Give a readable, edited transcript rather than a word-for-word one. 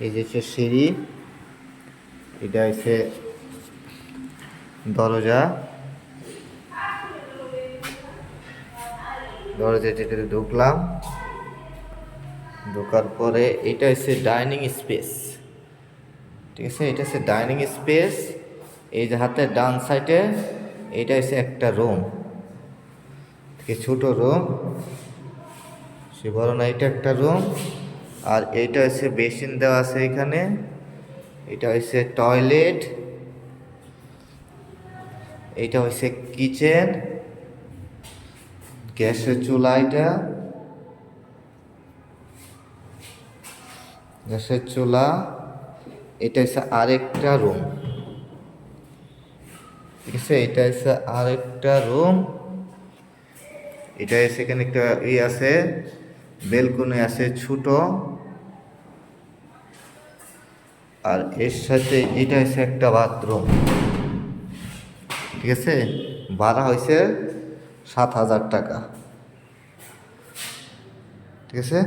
এই যে হচ্ছে সিঁড়ি, এটা হচ্ছে দরজা, যেটাতে ঢুকলাম, ঢোকার পরে এটা হচ্ছে ডাইনিং স্পেস। ঠিক আছে, এটা হচ্ছে ডাইনিং স্পেস। এই যে হাতের ডান সাইডে এটা হচ্ছে একটা রুম, ছোট রুম, সে বড় না, এটা একটা রুম। আর এইটা হচ্ছে বেসিন দেওয়া আছে এখানে, এটা হচ্ছে টয়লেট, এইটা হচ্ছে কিচেন, গ্যাসের চুলা, এটা গ্যাসের চুলা। এটা হচ্ছে আরেকটা রুম। ঠিক আছে, এটা হচ্ছে আরেকটা রুম। এটা হচ্ছে এখানে একটা আছে, বেলকনি আছে ছোট। আর এর সাথে এটা হচ্ছে একটা বাথরুম। ঠিক আছে, ভাড়া হয়েছে 7,000 টাকা। ঠিক আছে।